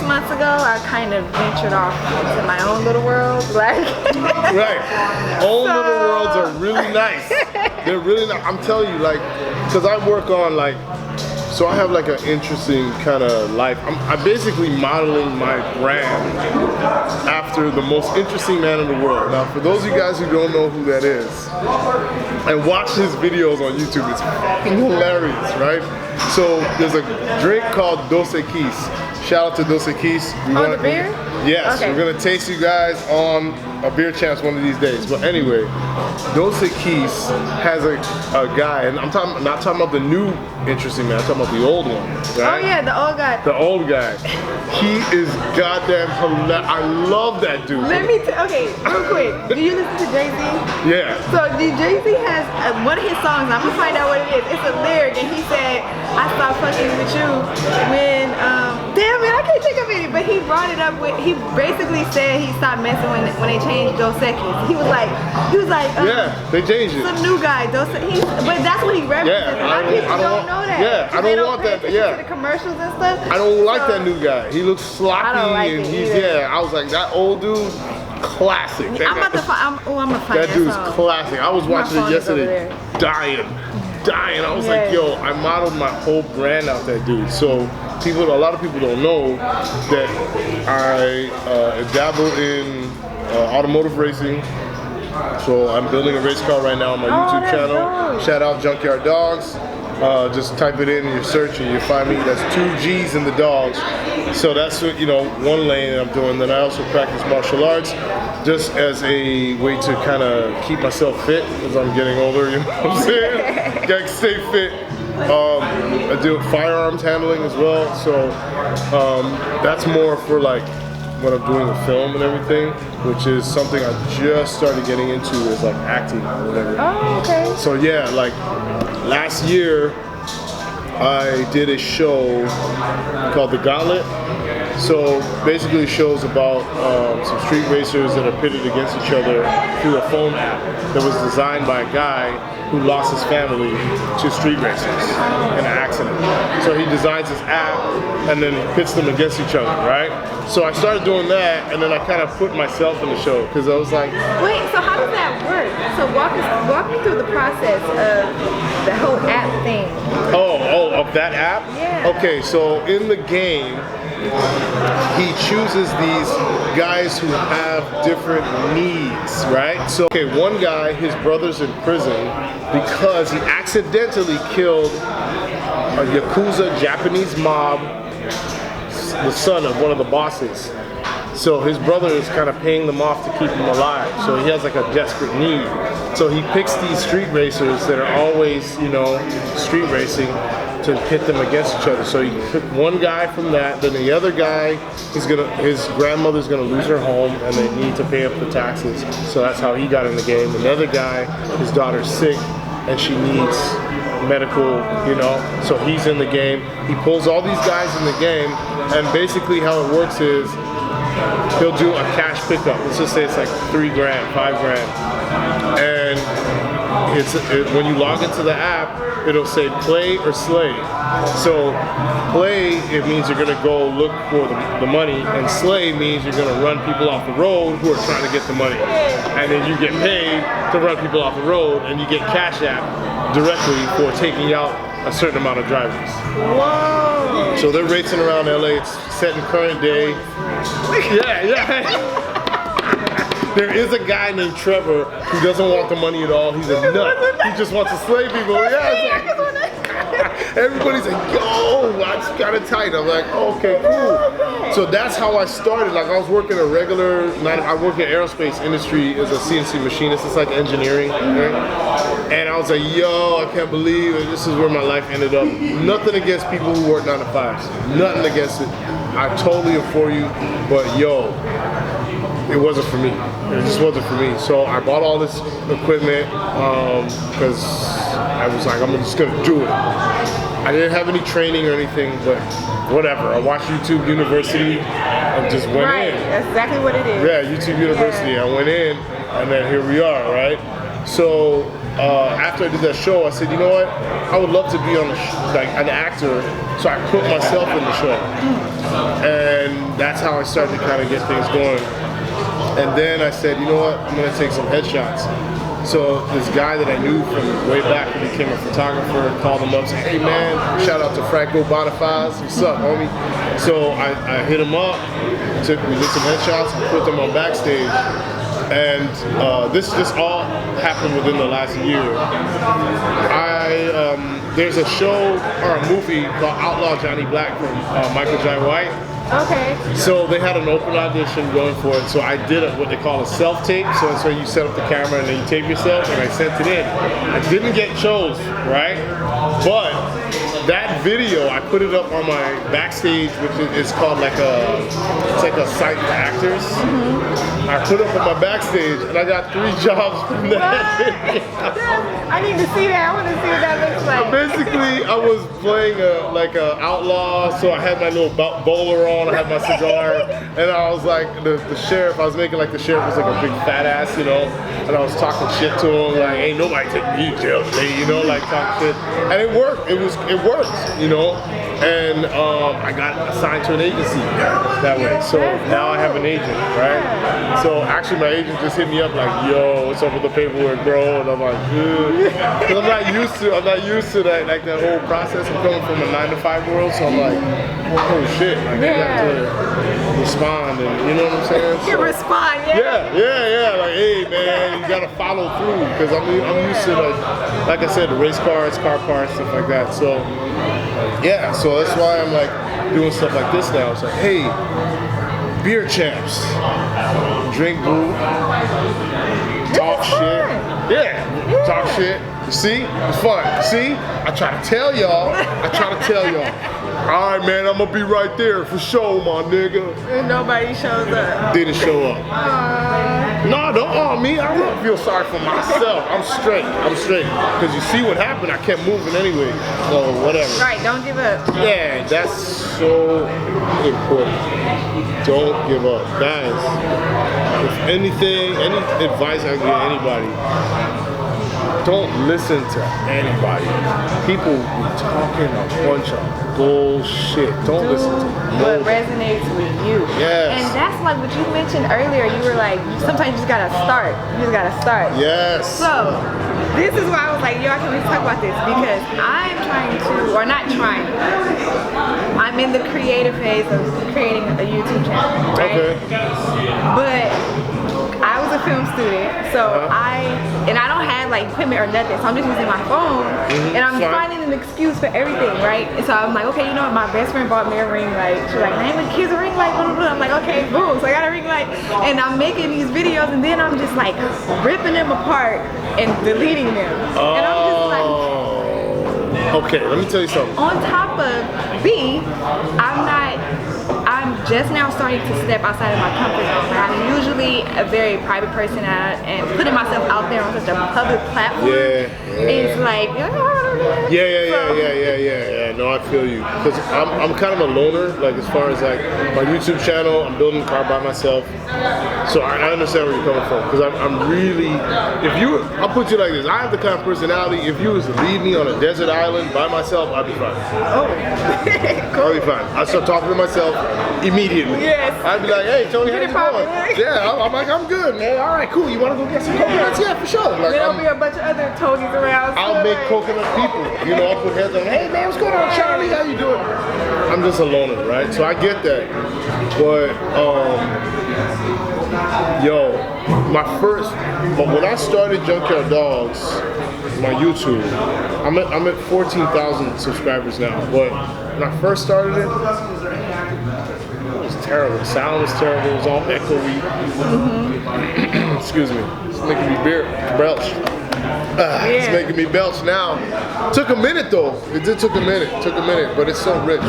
months ago, I kind of ventured off into my own little world. Like, right. Own little worlds are really nice. They're really nice. I'm telling you, like, because I work on like, so I have like an interesting kind of life. I'm basically modeling my brand after the most interesting man in the world. Now, for those of you guys who don't know who that is, and watch his videos on YouTube, it's fucking hilarious, right? So there's a drink called Dos Equis. Shout out to Dos Equis. The beer? Yes, okay. We're gonna taste you guys on a beer champs one of these days. But anyway, Dos Equis has a guy, and I'm not talking about the new interesting man, I'm talking about the old one. Right? Oh yeah, the old guy. The old guy. He is goddamn hilarious. I love that dude. Let me okay, real quick. Do you listen to Jay-Z? Yeah. So Jay-Z has one of his songs, I'm gonna find out what it is. It's a lyric, and he said, I stopped fucking with you when, damn it, I can't think of it, but he brought it up with, he basically said he stopped messing when they changed Dos Equis. He was like, yeah, they changed it. Some new guy, but that's what he references. Yeah, a lot of people don't know that. Yeah, I don't want that. Yeah, the commercials and stuff. I don't like that new guy. He looks sloppy, I don't like and it he's either. I was like, that old dude, classic. I'm gonna find that dude's song. classic. I was watching it yesterday, dying. I was like, yo, I modeled my whole brand out that dude. So a lot of people don't know that I dabble in automotive racing. So I'm building a race car right now on my YouTube channel. Dope. Shout out Junkyard Dogs. Just type it in your search and you'll find me. That's 2 G's in the dogs. So that's what, one lane that I'm doing. Then I also practice martial arts just as a way to kind of keep myself fit as I'm getting older, you know what I'm saying? Gotta stay fit. I do firearms handling as well. So that's more for like when I'm doing a film and everything, which is something I just started getting into, is like acting or whatever. Oh, okay. So yeah, like last year I did a show called the Gauntlet. So basically, shows about some street racers that are pitted against each other through a phone app that was designed by a guy who lost his family to street racers in an accident. So he designs this app and then pits them against each other, right? So I started doing that, and then I kind of put myself in the show because I was like, wait, so how does that work? So walk me through the process of the whole app thing. Oh, of that app? Yeah. Okay, so in the game, he chooses these guys who have different needs, right? So, okay, one guy, his brother's in prison because he accidentally killed a Yakuza Japanese mob, the son of one of the bosses. So his brother is kind of paying them off to keep him alive. So he has like a desperate need. So he picks these street racers that are always, street racing to pit them against each other. So you pick one guy from that, then the other guy, his grandmother's gonna lose her home and they need to pay up the taxes. So that's how he got in the game. Another guy, his daughter's sick and she needs medical, so he's in the game. He pulls all these guys in the game, and basically how it works is he'll do a cash pickup. Let's just say it's like $3 grand, $5 grand. And when you log into the app, it'll say play or slay. So play, it means you're gonna go look for the money, and slay means you're gonna run people off the road who are trying to get the money. And then you get paid to run people off the road, and you get cash app directly for taking out a certain amount of drivers. Whoa! So they're racing around LA, it's set in current day. Yeah. There is a guy named Trevor who doesn't want the money at all. He's a nut. He just wants to slay people. Everybody's like, yo, I just got it tight. I'm like, okay, cool. So that's how I started. Like I was working I work in aerospace industry as a CNC machinist. It's like engineering. Right? And I was like, yo, I can't believe it. This is where my life ended up. Nothing against people who work 9 to 5s. Nothing against it. I totally am for you. But yo, it wasn't for me. It just wasn't for me. So I bought all this equipment because I was like, I'm just gonna do it. I didn't have any training or anything, but whatever. I watched YouTube University and just went in. Right, that's exactly what it is. Yeah, YouTube University. I went in, and then here we are, right? So after I did that show, I said, you know what? I would love to be on like an actor, so I put myself in the show. And And that's how I started to kind of get things going. And then I said, you know what, I'm gonna take some headshots. So this guy that I knew from way back when he became a photographer called him up, said, hey man, shout out to Franco Bonifaz, what's up, homie? So I hit him up, we did some headshots, put them on backstage, and this just all happened within the last year. There's a show or a movie called Outlaw Johnny Black from Michael Jai White. Okay. So they had an open audition going for it. So I did what they call a self-tape. So you set up the camera and then you tape yourself, and I sent it in. I didn't get chose, right? But that video, I put it up on my backstage, which is called it's like a site for actors. I put it up on my backstage, and I got 3 jobs from that video. I need to see that. I want to see what that looks like. Basically, I was playing like a outlaw, so I had my little bowler on, I had my cigar, and I was like the sheriff. I was making like the sheriff was like a big fat ass, you know, and I was talking shit to him, like, ain't nobody taking me to jail today, you know, like talking shit, and it worked. It worked, you know, and I got assigned to an agency that way. So now I have an agent, right? So actually, my agent just hit me up like, "Yo, what's up with the paperwork, bro?" And I'm like, "Good," because I'm not used to that, like that whole process. I'm coming from a 9-to-5 world, so I'm like, "Oh shit!" Like, I got to respond, and you know what I'm saying? You respond, yeah. Like, hey man, you gotta follow through, because I'm used to like I said, the race cars, car parts, stuff like that. So yeah, so that's why I'm like doing stuff like this now. It's like, hey, beer champs, drink brew, talk shit. Yeah, talk shit. You see, it's fun. See, I try to tell y'all. All right, man, I'm gonna be right there for sure, my nigga. And nobody shows up. Didn't show up. No, don't me. I don't feel sorry for myself. I'm straight. Because you see what happened, I kept moving anyway. So whatever. Right, don't give up. Yeah, that's so important. Don't give up. Guys, if anything, any advice I can give anybody, don't listen to anybody. People be talking a bunch of bullshit. Don't listen to what resonates with you. Yes. And that's like what you mentioned earlier. You were like, sometimes you just gotta start. Yes. So this is why I was like, yo, I can really talk about this, because I'm trying to, or not trying, I'm in the creative phase of creating a YouTube channel, right? Okay. But I was a film student, so I don't have like equipment or nothing, so I'm just using my phone, and I'm finding an excuse for everything, right? And so I'm like, okay, you know what, my best friend bought me a ring light. She's like, Naima, kids a ring light, blah, blah, blah. I'm like, okay, boom, so I got a ring light, and I'm making these videos, and then I'm just like ripping them apart and deleting them, and I'm just like, okay, let me tell you something. on top of I'm just now starting to step outside of my comfort zone. I'm usually a very private person, and putting myself out there on such a public platform is like, Yeah. No, I feel you. Because I'm kind of a loner, like as far as like my YouTube channel, I'm building a car by myself. So I understand where you're coming from. Because I'm really, I'll put you like this, I have the kind of personality, if you was to leave me on a desert island by myself, I'd be fine. Oh, cool. I'd be fine. I'd start talking to myself immediately. Yes. I'd be like, hey, Tony, how you doing? Yeah, I'm like, I'm good, man. All right, cool. You want to go get some coconuts? Yeah, for sure. Like, There'll be a bunch of other Tonys around. I'll make coconut people. You know, I'll put heads on, hey, man, what's going on, Charlie? How you doing? I'm just a loner, right? So I get that. But, but when I started Junkyard Dogs, my YouTube, I'm at 14,000 subscribers now. But when I first started it was terrible. The sound was terrible. It was all echoey. Excuse me. It's making me belch. It's making me belch now. Took a minute though. It did took a minute, but it's so rich.